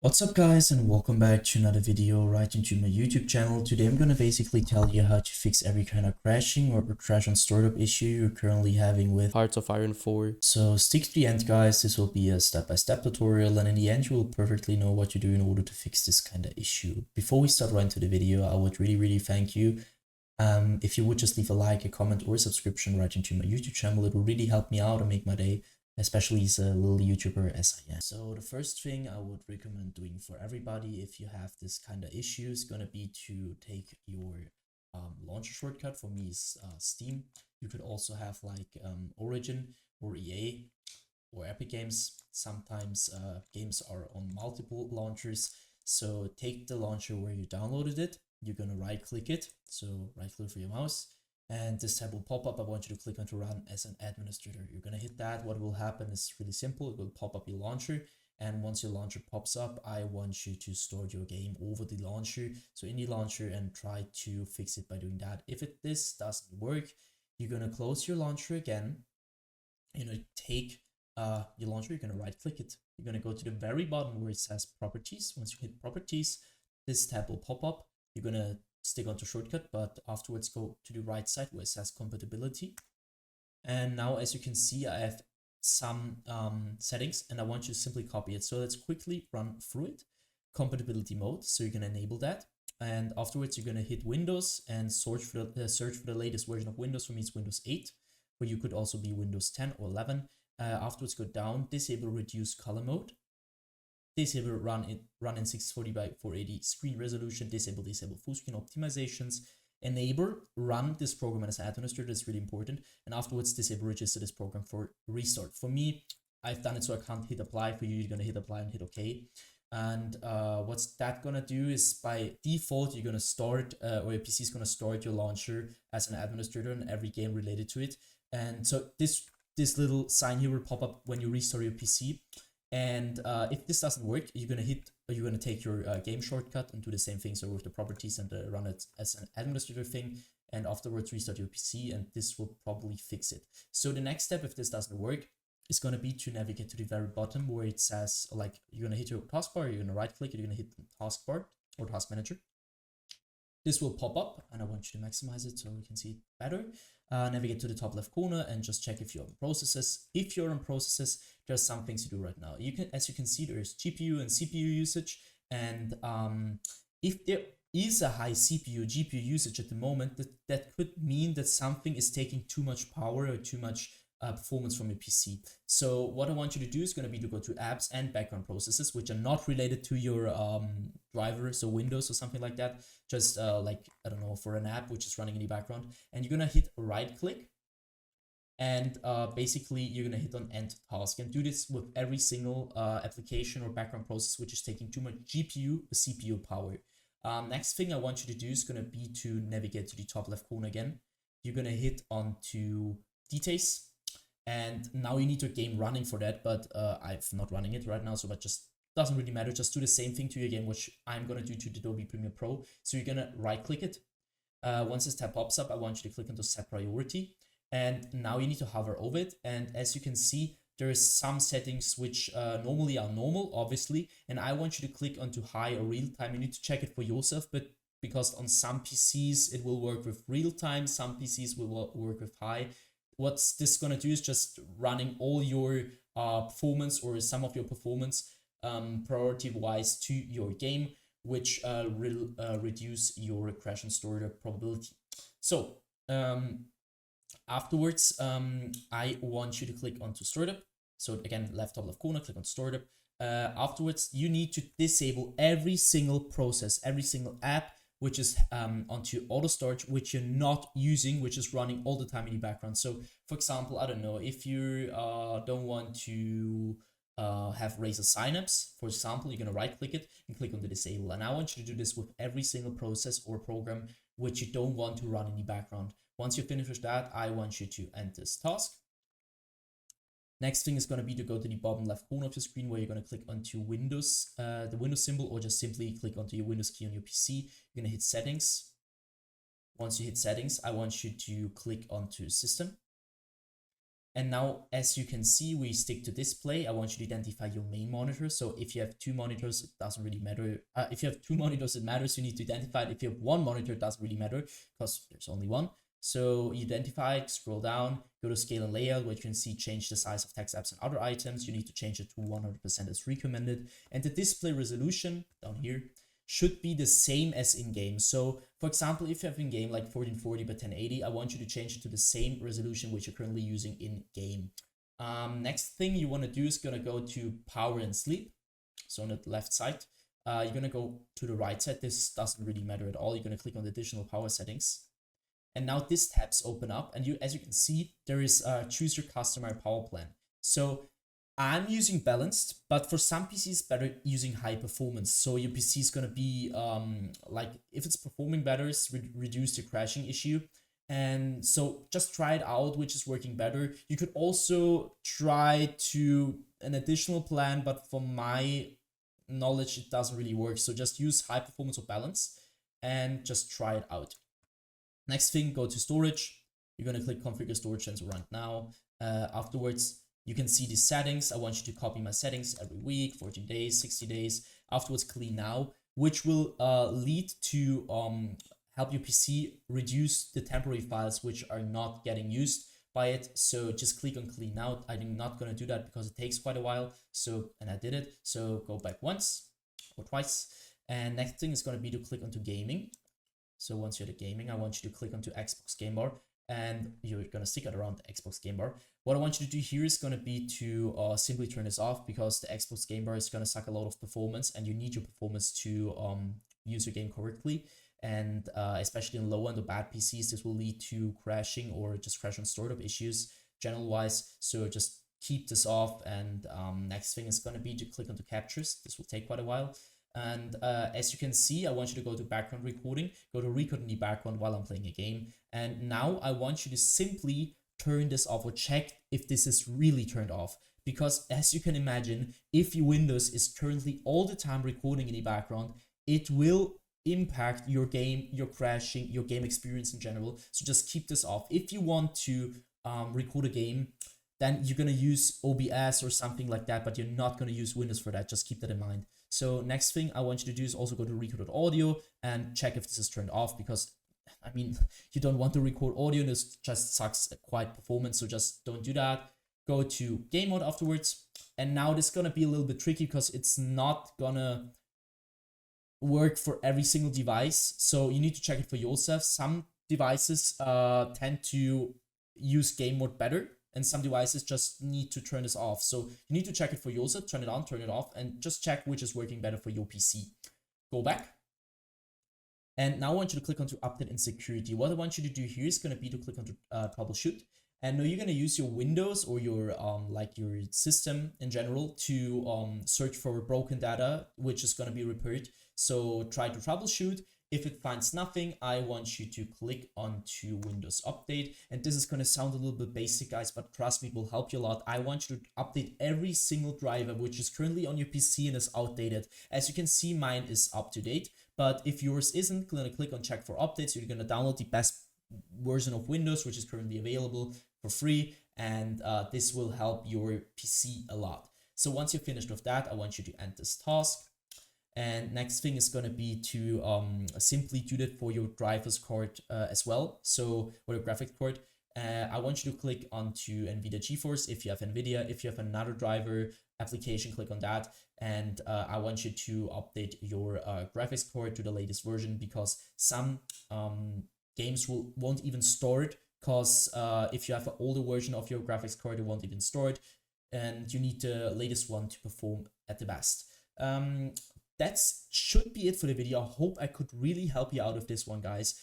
What's up guys, and welcome back to another video right into my YouTube channel. Today I'm gonna basically tell you how to fix every kind of crashing or crash on startup issue you're currently having with Hearts of Iron 4. So stick to the end guys, this will be a step-by-step tutorial, and in the end you will perfectly know what you do in order to fix this kind of issue. Before we start right into the video, I would really thank you if you would just leave a like, a comment, or a subscription right into my YouTube channel. It will really help me out and make my day, especially as a little YouTuber as I am. So the first thing I would recommend doing for everybody if you have this kind of issue is gonna be to take your launcher shortcut. For me is Steam. You could also have like Origin or EA or Epic Games. Sometimes games are on multiple launchers. So take the launcher where you downloaded it. You're gonna right click it. So right click for your mouse. And this tab will pop up. I want you to click on to run as an administrator. You're gonna hit that. What will happen is really simple. It will pop up your launcher. And once your launcher pops up, I want you to start your game over the launcher. So in the launcher and try to fix it by doing that. If this doesn't work, you're gonna close your launcher again. You're gonna take your launcher, you're gonna right click it. You're gonna go to the very bottom where it says properties. Once you hit properties, this tab will pop up. You're gonna stick onto shortcut, but afterwards go to the right side where it says compatibility. And now as you can see, I have some settings and I want you to simply copy it. So let's quickly run through it. Compatibility mode, so you're gonna enable that. And afterwards you're gonna hit Windows and search for the latest version of Windows. For me it's Windows 8, but you could also be Windows 10 or 11. Afterwards go down, disable reduce color mode. Disable run in 640 by 480 screen resolution. Disable full screen optimizations. Enable run this program as an administrator. That's really important. And afterwards disable register this program for restart. For me, I've done it so I can't hit apply. For you, you're gonna hit apply and hit OK. And what's that gonna do is by default you're gonna start or your PC is gonna start your launcher as an administrator in every game related to it. And so this little sign here will pop up when you restart your PC. And if this doesn't work, you're gonna take your game shortcut and do the same thing. So with the properties and run it as an administrator thing, and afterwards restart your PC, and this will probably fix it. So the next step, if this doesn't work, is gonna be to navigate to the very bottom where it says, like, you're gonna hit your taskbar, you're gonna right click, you're gonna hit the taskbar or task manager. This will pop up, and I want you to maximize it so we can see it better. Navigate to the top left corner and just check if you're on processes. If you're on processes, there's some things to do right now. As you can see, there's GPU and CPU usage, and if there is a high CPU GPU usage at the moment, that could mean that something is taking too much power or too much performance from your PC. So what I want you to do is going to be to go to apps and background processes, which are not related to your driver, so Windows or something like that. Just like, I don't know, for an app which is running in the background, and you're going to hit right click, and basically you're going to hit on end task, and do this with every single application or background process which is taking too much GPU or CPU power. Next thing I want you to do is going to be to navigate to the top left corner again. You're going to hit onto details. And now you need your game running for that, but I'm not running it right now, so that just doesn't really matter. Just do the same thing to your game, which I'm gonna do to the Adobe Premiere Pro. So you're gonna right click it. Once this tab pops up, I want you to click onto set priority. And now you need to hover over it. And as you can see, there is some settings which normally are normal, obviously. And I want you to click onto high or real time. You need to check it for yourself, but because on some PCs it will work with real time, some PCs will work with high. What's this gonna do is just running all your performance or some of your performance priority wise to your game, which will reduce your crash and startup probability. So afterwards, I want you to click onto startup. So again, left top left corner, click on startup. Afterwards, you need to disable every single process, every single app which is onto auto start, which you're not using, which is running all the time in the background. So for example, I don't know, if you don't want to have Razer Synapse, for example, you're gonna right click it and click on the disable. And I want you to do this with every single process or program which you don't want to run in the background. Once you finish with that, I want you to end this task. Next thing is going to be to go to the bottom left corner of your screen where you're going to click onto Windows, the Windows symbol, or just simply click onto your Windows key on your PC. You're going to hit settings. Once you hit settings, I want you to click onto system. And now, as you can see, we stick to display. I want you to identify your main monitor. So if you have two monitors, it doesn't really matter. If you have two monitors, it matters. You need to identify it. If you have one monitor, it doesn't really matter because there's only one. So you identify it, scroll down, go to scale and layout, where you can see change the size of text, apps, and other items. You need to change it to 100% as recommended. And the display resolution down here should be the same as in-game. So for example, if you have in-game like 1440 by 1080, I want you to change it to the same resolution which you're currently using in-game. Next thing you want to do is going to go to power and sleep. So on the left side, you're going to go to the right side. This doesn't really matter at all. You're going to click on the additional power settings. And now this tabs open up, and as you can see, there is choose your customer power plan. So I'm using balanced, but for some PCs, better using high performance. So your PC is gonna be like, if it's performing better, reduce the crashing issue. And so just try it out, which is working better. You could also try to an additional plan, but from my knowledge, it doesn't really work. So just use high performance or balance and just try it out. Next thing, go to storage. You're gonna click configure storage sensor right now. Afterwards, you can see the settings. I want you to copy my settings every week, 14 days, 60 days. Afterwards, clean now, which will lead to help your PC reduce the temporary files which are not getting used by it. So just click on clean now. I'm not going to do that because it takes quite a while. So, and I did it. So go back once or twice. And next thing is going to be to click onto gaming. So once you're at gaming, I want you to click onto Xbox Game Bar, and you're going to stick it around the Xbox Game Bar. What I want you to do here is going to be to simply turn this off, because the Xbox Game Bar is going to suck a lot of performance, and you need your performance to use your game correctly. And especially in low end or bad PCs, this will lead to crashing or just crash on startup issues general wise. So just keep this off. And next thing is going to be to click onto captures. This will take quite a while. And as you can see, I want you to go to background recording, go to record in the background while I'm playing a game. And now I want you to simply turn this off, or check if this is really turned off. Because as you can imagine, if your Windows is currently all the time recording in the background, it will impact your game, your crashing, your game experience in general. So just keep this off. If you want to record a game, then you're going to use OBS or something like that, but you're not going to use Windows for that. Just keep that in mind. So next thing I want you to do is also go to record audio and check if this is turned off, because I mean, you don't want to record audio, and this just sucks quite performance. So just don't do that. Go to game mode afterwards. And now this is going to be a little bit tricky because it's not gonna work for every single device. So you need to check it for yourself. Some devices tend to use game mode better, and some devices just need to turn this off. So you need to check it for yourself, turn it on, turn it off, and just check which is working better for your PC. Go back. And now I want you to click onto update and security. What I want you to do here is going to be to click onto troubleshoot. And now you're going to use your Windows or your like your system in general to search for broken data, which is going to be repaired. So try to troubleshoot. If it finds nothing, I want you to click onto Windows Update. And this is going to sound a little bit basic, guys, but trust me, it will help you a lot. I want you to update every single driver which is currently on your PC and is outdated. As you can see, mine is up to date. But if yours isn't, going to click on check for updates. You're going to download the best version of Windows, which is currently available for free. And this will help your PC a lot. So once you're finished with that, I want you to end this task. And next thing is going to be to simply do that for your drivers card as well. So, or your graphics card. I want you to click onto NVIDIA GeForce if you have NVIDIA. If you have another driver application, click on that. And I want you to update your graphics card to the latest version, because some games won't even store it. Because if you have an older version of your graphics card, it won't even store it. And you need the latest one to perform at the best. That should be it for the video. I hope I could really help you out with this one, guys.